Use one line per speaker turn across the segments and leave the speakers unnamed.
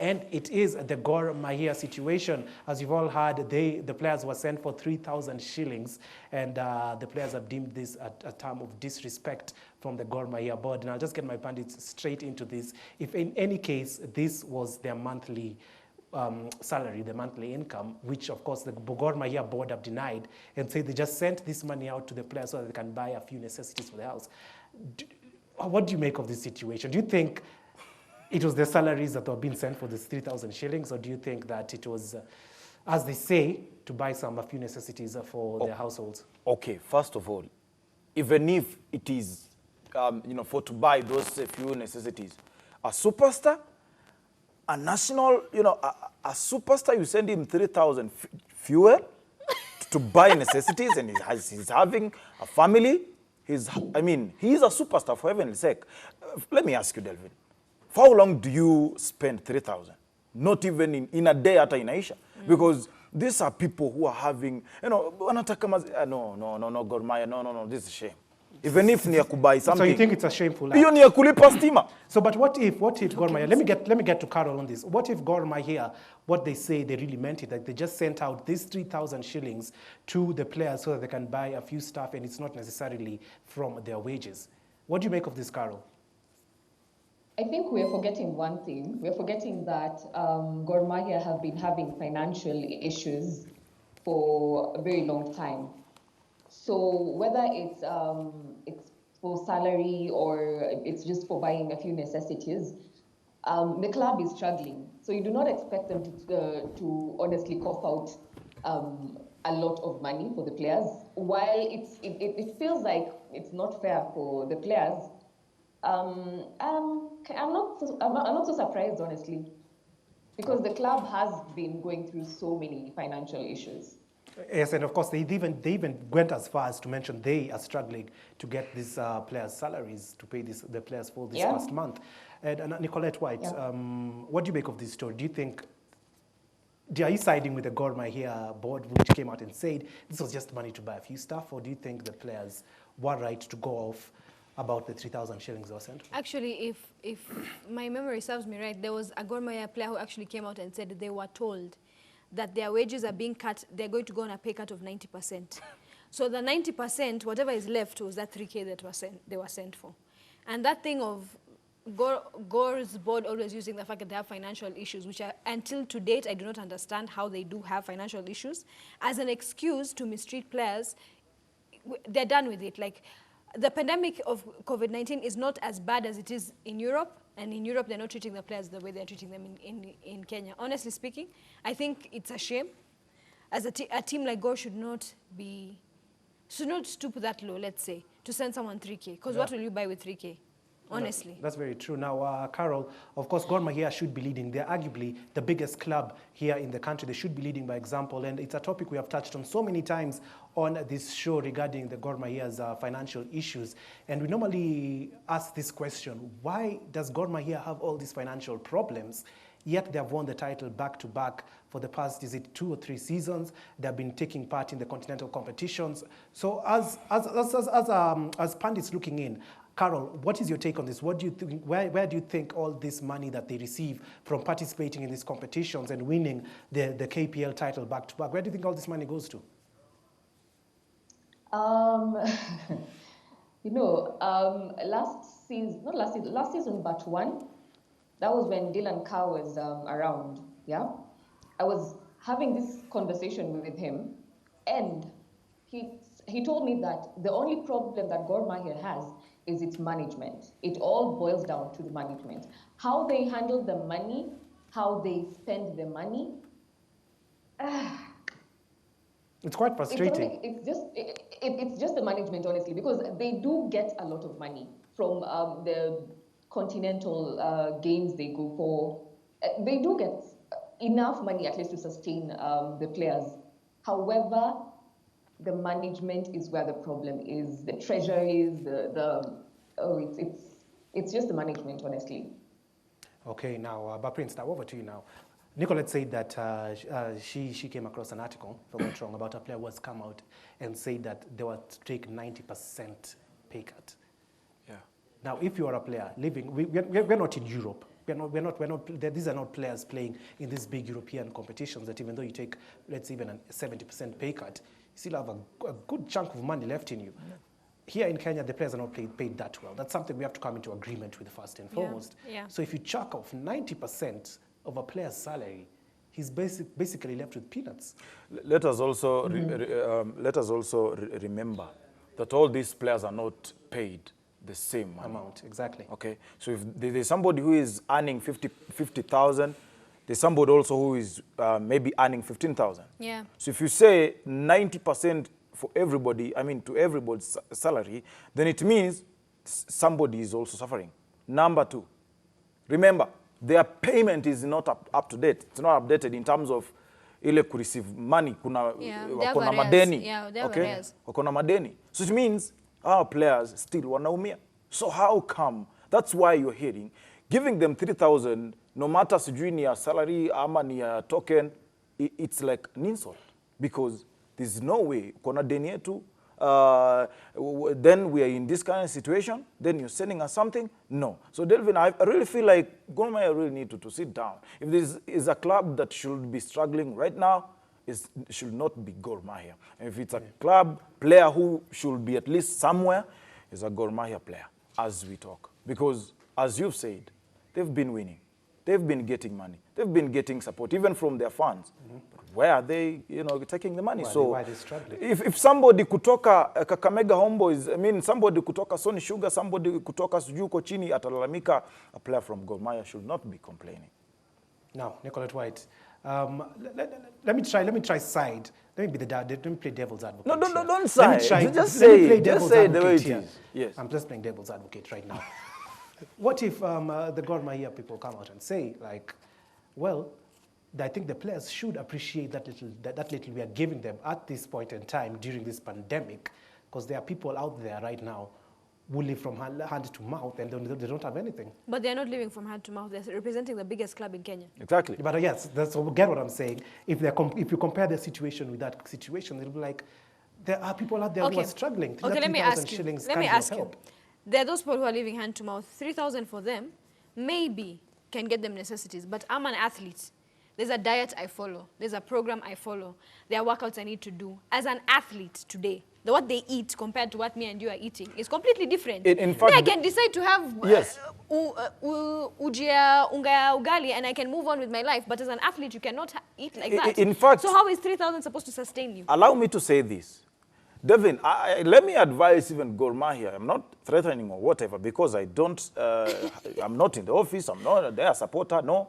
And it is the Gor Mahia situation. As you've all heard, the players were sent for 3,000 shillings, and the players have deemed this a term of disrespect from the Gor Mahia board. And I'll just get my pundits straight into this. If in any case, this was their monthly salary, the monthly income, which of course the Gor Mahia board have denied and say they just sent this money out to the players so that they can buy a few necessities for the house. What do you make of this situation? Do you think it was the salaries that were being sent for this 3,000 shillings, or do you think that it was, as they say, to buy a few necessities for their households?
Okay, first of all, even if it is, for to buy those few necessities, a superstar, a national, a superstar, you send him 3,000 fuel to buy necessities, and he's having a family. He's a superstar, for heaven's sake. Let me ask you, Delvin. For how long do you spend 3,000? Not even in a day at Inaisha. Because these are people who are having, no, Gor Mahia, no, this is a shame. Even if you buy something.
So you think it's a shameful act?
You need kulipa stima.
So, but what if Gor Mahia, let me get to Carol on this. What if Gor Mahia, what they say, they really meant it, that they just sent out these 3,000 shillings to the players so that they can buy a few stuff, and it's not necessarily from their wages? What do you make of this, Carol?
I think we're forgetting one thing. We're forgetting that Gor Mahia have been having financial issues for a very long time. So whether it's for salary or it's just for buying a few necessities, the club is struggling. So you do not expect them to honestly cough out a lot of money for the players. While it feels like it's not fair for the players, I'm not so surprised, honestly, because the club has been going through so many financial issues.
Yes, and of course, they even went as far as to mention they are struggling to get these players' salaries, to pay the players for this past month. And Nicolette White, what do you make of this story? Do you think, are you siding with the Gor Mahia board, which came out and said this was just money to buy a few stuff, or do you think the players were right to go off about the 3,000 shillings they were sent?
Actually, if my memory serves me right, there was a Gor Mahia player who actually came out and said that they were told that their wages are being cut, they're going to go on a pay cut of 90%. So the 90%, whatever is left, was that 3K that they were sent for. And that thing of Gor's board always using the fact that they have financial issues, which until to date, I do not understand how they do have financial issues, as an excuse to mistreat players. They're done with it. Like, the pandemic of COVID-19 is not as bad as it is in Europe, and in Europe they're not treating the players the way they're treating them in Kenya. Honestly speaking, I think it's a shame. As a team like Gor should not stoop that low, let's say, to send someone 3K, because what will you buy with 3K? Honestly.
That's very true. Now, Carol, of course, Gor Mahia should be leading. They're arguably the biggest club here in the country. They should be leading by example. And it's a topic we have touched on so many times on this show regarding the Gor Mahia's financial issues. And we normally ask this question: why does Gor Mahia have all these financial problems, yet they have won the title back-to-back for the past, is it 2 or 3 seasons? They've been taking part in the continental competitions. So as pundits looking in, Carol, what is your take on this? What do you think? Where do you think all this money that they receive from participating in these competitions and winning the KPL title back-to-back, where do you think all this money goes to?
Last season, but one, that was when Dylan Carr was around, yeah? I was having this conversation with him, and he told me that the only problem that Gor Mahia has is its management. It all boils down to the management. How they handle the money, how they spend the money.
It's quite frustrating.
It's just the management, honestly, because they do get a lot of money from the continental games they go for. They do get enough money at least to sustain the players. However, the management is where the problem is. The treasury is it's just the management, honestly.
Okay, now, Prince, now over to you now. Nicolette said that she came across an article, if I'm not wrong, about a player who has come out and said that they were to take 90% pay cut.
Yeah.
Now, if you are a player living, we're not in Europe. these are not players playing in these big European competitions that even though you take, let's say, even a 70% pay cut, you still have a good chunk of money left in you. Here in Kenya, the players are not paid that well. That's something we have to come into agreement with first and foremost.
Yeah.
So if you chuck off 90% of a player's salary, he's basically left with peanuts.
Let us also remember that all these players are not paid the same
amount. Exactly.
Okay, so if there's somebody who is earning 50,000, there's somebody also who is maybe earning 15,000.
Yeah.
So if you say 90% for everybody, I mean to everybody's salary, then it means somebody is also suffering. Number two, remember, their payment is not up to date. It's not updated in terms of ile receive money. Kuna madeni.
Yeah, they have
okay?
arrears.
Kuna madeni. So it means our players still wanaumia. So how come? That's why you're hearing giving them 3,000, no matter sijui ni ya salary ama ni ya token, it's like an insult because there's no way kuna deni yetu. Then we are in this kind of situation, then you're sending us something? No. So Delvin, I really feel like Gor Mahia really need to sit down. If this is a club that should be struggling right now, it should not be Gor Mahia. If it's a club player who should be at least somewhere, is a Gor Mahia player, as we talk. Because, as you've said, they've been winning. They've been getting money. They've been getting support, even from their fans. Where are they, taking the money?
Why are they struggling?
If somebody kutoka Kakamega Homeboys, I mean, somebody kutoka Sony Sugar, somebody kutoka Sujuko Chini, atalalamika, a player from Gor Mahia should not be complaining.
Now, Nicolette White, let me try side. Let me be the dad. Let me play devil's advocate.
No,
here.
don't side.
Just say
it the way it
here.
is. Yes.
I'm just playing devil's advocate right now. What if the Gor Mahia people come out and say, like, well, I think the players should appreciate that little we are giving them at this point in time during this pandemic, because there are people out there right now who live from hand to mouth and they don't have anything.
But they're not living from hand to mouth. They're representing the biggest club in Kenya.
Exactly.
But yes, get what I'm saying. If you compare the situation with that situation, it'll be like there are people out there who are struggling.
Okay, let me ask you. There are those people who are living hand to mouth. 3,000 for them maybe can get them necessities. But I'm an athlete. There's a diet I follow. There's a program I follow. There are workouts I need to do. As an athlete today, what they eat compared to what me and you are eating is completely different.
In fact,
I can decide to have ujia, unga, ugali, and I can move on with my life. But as an athlete, you cannot eat like that.
In fact,
so how is 3,000 supposed to sustain you?
Allow me to say this. Devin, let me advise even Gor Mahia. I'm not threatening or whatever because I don't, I'm not in the office, I'm not their supporter, no.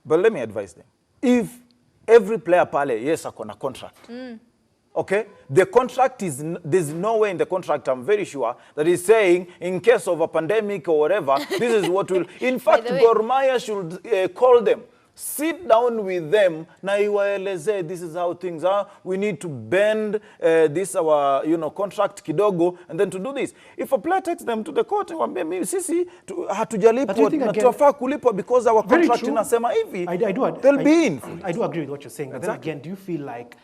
But let me advise them. If every player pale, yes, akona contract. Okay? The contract is, there's nowhere in the contract, I'm very sure, that is saying in case of a pandemic or whatever, this is what will. In fact, Gor Mahia should call them. Sit down with them. Na iwaeleze, this is how things are. We need to bend this our contract kidogo, and then to do this. If a player takes them to the court, sisi hatujalipwa na tunafaa kulipwa because our contract inasema hivi, they'll be in.
I do agree with what you're saying. But then again, do you feel like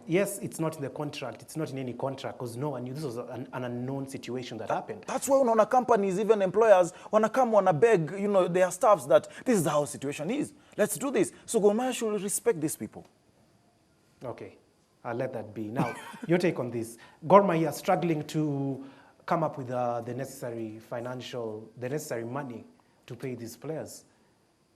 yes, it's not in the contract. It's not in any contract because no one knew this was an unknown situation that happened.
That's why unaona companies, even employers, wanna beg, their staffs that this is how the situation is. Let's do this. So Gor Mahia should respect these people.
Okay, I'll let that be. Now, your take on this. Gor Mahia struggling to come up with the necessary money to pay these players.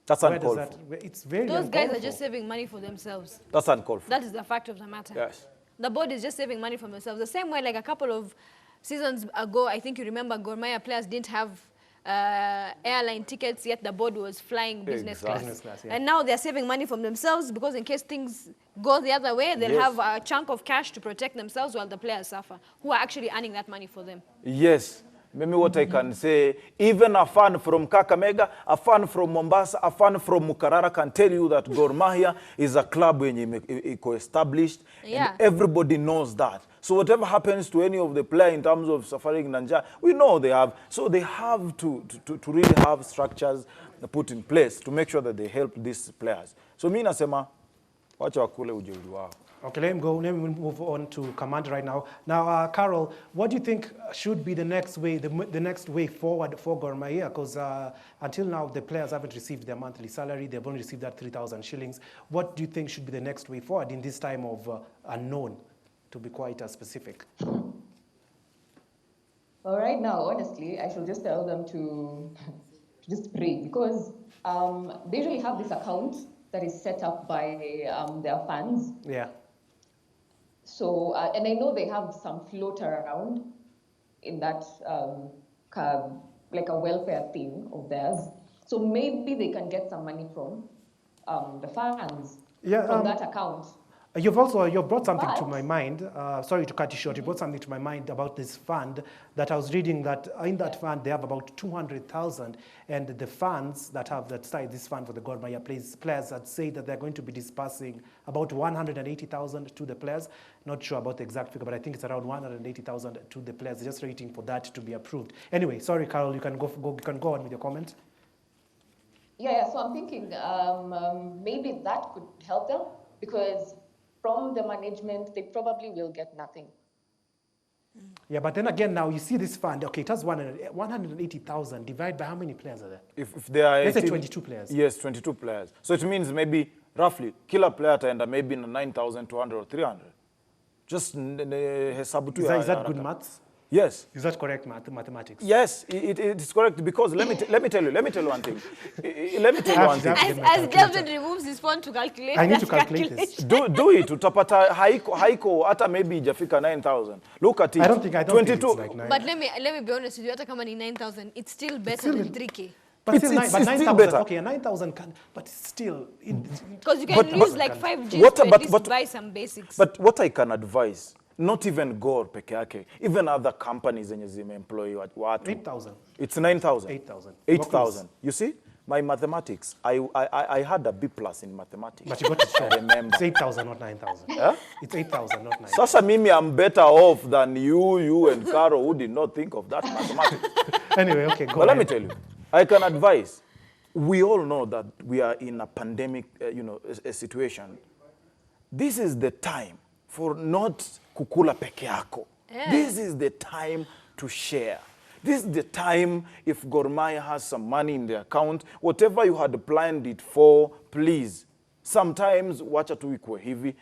That's uncalled for.
It's very
Those guys are just saving money for themselves.
That's uncalled for.
That is the fact of the matter.
Yes.
The board is just saving money for themselves. The same way, like a couple of seasons ago, I think you remember Gor Mahia players didn't have airline tickets, yet the board was flying business class.
Yeah.
And now they're saving money from themselves because in case things go the other way, they'll have a chunk of cash to protect themselves while the players suffer, who are actually earning that money for them.
Yes. Maybe what I can say, even a fan from Kakamega, a fan from Mombasa, a fan from Mukarara can tell you that Gor Mahia is a club established, and everybody knows that. So whatever happens to any of the players in terms of suffering Nanja, we know they have. So they have to really have structures put in place to make sure that they help these players. So me nasema, Wacha wakule ujeuri wao.
Okay, let me move on to Command right now. Now, Carol, what do you think should be the next way, the next way forward for Gor Mahia? Because until now, the players haven't received their monthly salary. They've only received that 3,000 shillings. What do you think should be the next way forward in this time of unknown, to be quite specific?
Well, right now, honestly, I should just tell them to just pray, because they usually have this account that is set up by their fans.
Yeah.
So, and I know they have some float around in that, like a welfare thing of theirs. So maybe they can get some money from the fans, from that account.
You've brought something to my mind. Sorry to cut you short. You brought something to my mind about this fund that I was reading, that in that fund they have about 200,000, and the funds that started this fund for the Gor Mahia players that say that they're going to be dispersing about 180,000 to the players. Not sure about the exact figure, but I think it's around 180,000 to the players. They're just waiting for that to be approved. Anyway, sorry, Carol, you can go on with your comment.
Yeah. So I'm thinking maybe that could help them, because from the management, they probably will get nothing.
Yeah, but then again, now you see this fund, okay, it has 180,000, divided by how many players are there?
If there are 18,
let's say 22 players.
Yes, 22 players. So it means maybe, roughly, kila player ataenda maybe 9,200 or 300. Just hesabu tu.
Is that good maths?
Yes.
Is that correct mathematics?
Yes, it is correct, because let me tell you one thing. Let me tell you one thing.
As Delvin removes his phone to calculate,
I need to calculate this.
Do it. Utapata haiko hata maybe ijafika 9,000. Look at it.
I don't think 22. It's like 9.
But let me be honest with you. Hata kama ni 9,000, it's still better than 3K.
But
It's
still,
still
9,000.
better.
Okay, 9,000 can, but still.
Because you can use like 5 Gs to at least buy some basics.
But what I can advise, not even Gor peke yake, even other companies zenye zimeemploy watu.
8,000.
It's 9,000.
8,000.
8,000. You see? My mathematics, I had a B+ in mathematics.
But you got it wrong.
Remember.
It's 8,000, not 9,000.
Huh?
It's 8,000, not 9,000.
Sasa mimi, I'm better off than you and Caro, who did not think of that mathematics.
Anyway, okay, go
But let me
ahead.
tell you, I can advise. We all know that we are in a pandemic, a situation. This is the time for not kukula peke yako.
Yeah.
This is the time to share. This is the time, if Gor Mahia has some money in the account, whatever you had planned it for, please. Sometimes, wacha tu ikue hivi,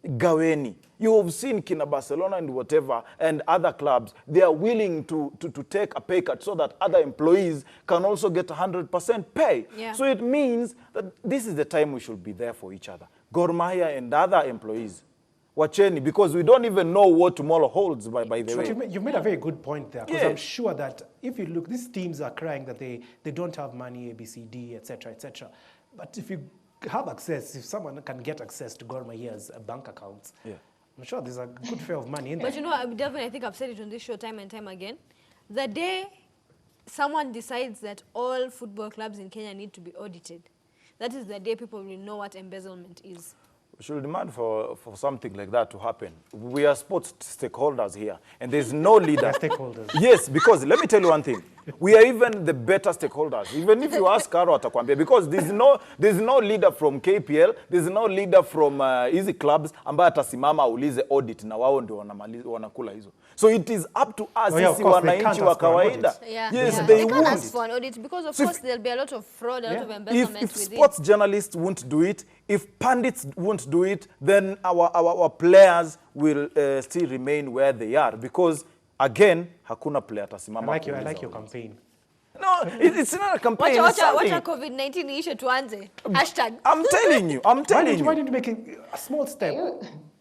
gaweni. You have seen kina Barcelona and whatever, and other clubs, they are willing to take a pay cut so that other employees can also get 100% pay.
Yeah.
So it means that this is the time we should be there for each other. Gor Mahia and other employees. Wacheni, because we don't even know what tomorrow holds, by the way.
But you've made a very good point there, because
Yes.
I'm sure that if you look, these teams are crying that they don't have money, A, B, C, D, etc., etc. But if you have access, if someone can get access to Gor Mahia's bank accounts,
Yeah.
I'm sure there's a good fair of money in there.
But you know, Delvin, I think I've said it on this show time and time again. The day someone decides that all football clubs in Kenya need to be audited, that is the day people will know what embezzlement is.
We should demand for something like that to happen. We are sports stakeholders here, and there's no leader.
Stakeholders.
Yes, because let me tell you one thing. We are even the better stakeholders. Even if you ask Caro atakwambia, because there's no leader from KPL, there's no leader from easy clubs ambaye atasimama aulize audit na wao ndio wanakula hizo. So it is up to us, sisi wananchi wa kawaida.
Yeah.
Yes,
Yeah.
they
can't
won't.
ask for an audit because, of
So
course, there'll be a lot of fraud, a lot of embezzlement
If
within.
sports journalists won't do it, if pundits won't do it, then our players will still remain where they are, because again, hakuna player atasimama.
I like your campaign.
No, it's not a campaign. It's something.
Wacha COVID-19 ishe tuanze. Hashtag.
I'm telling you.
Why don't you make a small step?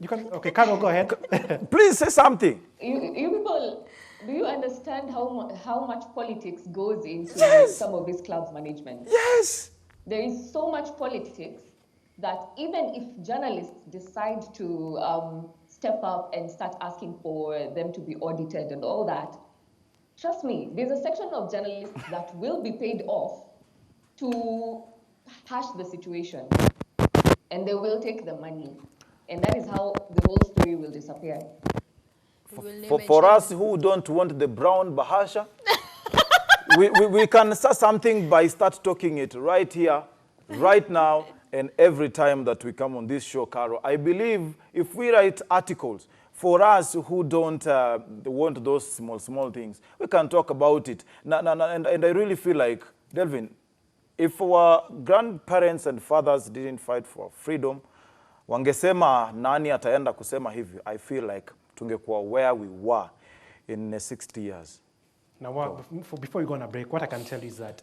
You can. Okay, Carol, go ahead.
Please say something.
You people, do you understand how much politics goes into
Yes.
some of these clubs' management?
Yes.
There is so much politics that even if journalists decide to step up and start asking for them to be audited and all that, trust me, there's a section of journalists that will be paid off to hash the situation, and they will take the money, and that is how the whole story will disappear.
For us who don't want the brown bahasha, we can start something by start talking it right here, right now, And every time that we come on this show, Carol, I believe if we write articles, for us who don't want those small things, we can talk about it. And I really feel like, Delvin, if our grandparents and fathers didn't fight for freedom, wangesema nani ataenda kusema hivyo, I feel like tungekuwa where we were in 60 years.
Now, before we go on a break, what I can tell you is that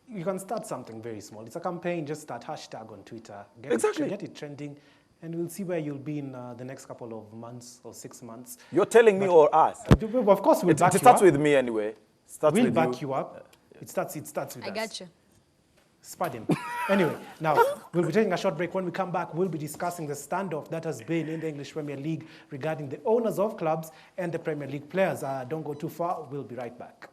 you can start something very small. It's a campaign, just start hashtag on Twitter. Get it trending, and we'll see where you'll be in the next couple of months or 6 months.
You're telling me or us?
Of course, we'll back you up.
It starts with me anyway.
We'll back you up. It starts with us.
I got you.
Spud him. Anyway, now, we'll be taking a short break. When we come back, we'll be discussing the standoff that has been in the English Premier League regarding the owners of clubs and the Premier League players. Don't go too far. We'll be right back.